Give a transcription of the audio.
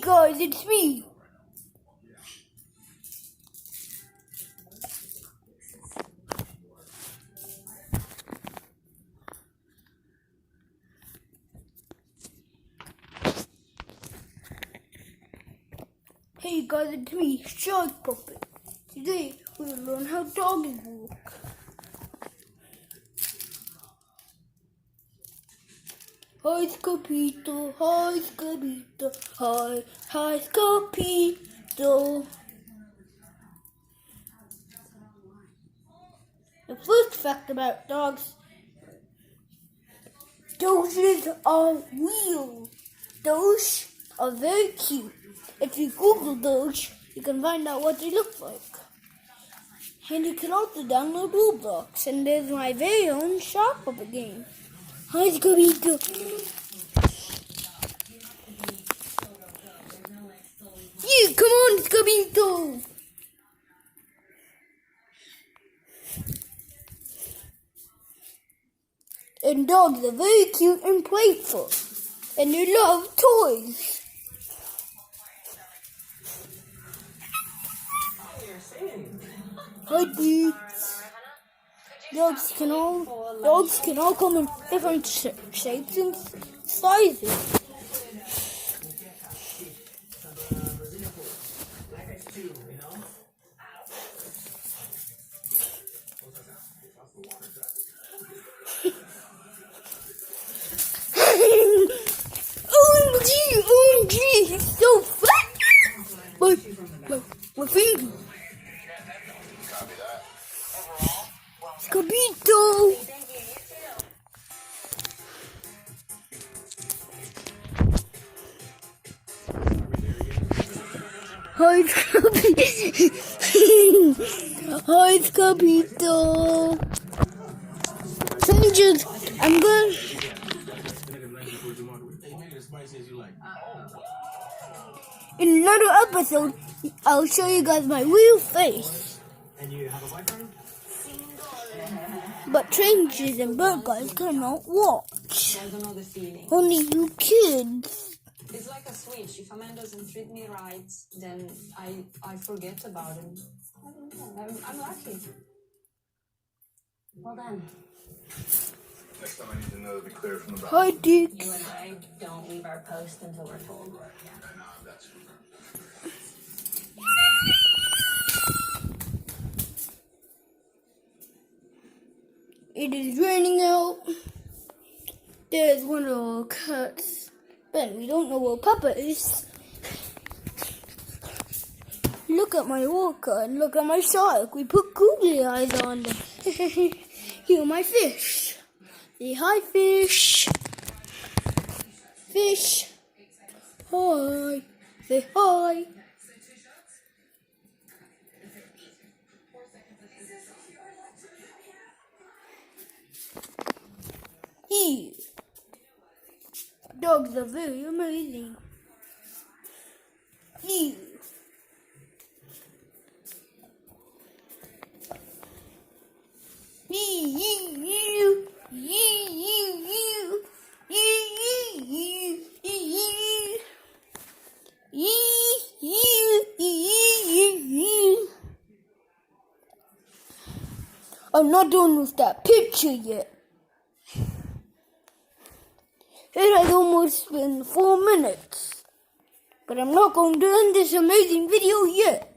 guys, it's me. Hey guys, it's me, Shy Puppet. Today we'll learn how doggies walk. Hi Scopito, hi Scopito, hi Scopito. The first fact about dogs, Doges are real. Doge are very cute. If you Google Doge, you can find out what they look like. And you can also download Roblox, and there's my very own Shy Puppet game. Hi Scopito. Yeah, come on Scopito. And dogs are very cute and playful. And they love toys. Hi dudes. Dogs can all come in different shapes and sizes. OMG, he's so fat! My finger. Scopito! Hi Scopito! Hi Scopito! Strangers, I'm going. In another episode, I'll show you guys my real face. But strangers and bird guys cannot watch. Only you kids. It's like a switch. If a man doesn't treat me right, then I forget about him. I don't know. I'm lucky. Well done. Next time I need to know to be clear from the back. Hi, Dick. You and I don't leave our post until we're told. That's It is raining out. There's one of our cats. But we don't know where Papa is. Look at my walker and look at my shark. We put googly eyes on them. Here are my fish. Say hi, fish. Fish. Hi. Say hi. Here. Dogs are very amazing. Here. I'm not done with that picture yet. It has almost been 4 minutes. But I'm not going to end this amazing video yet.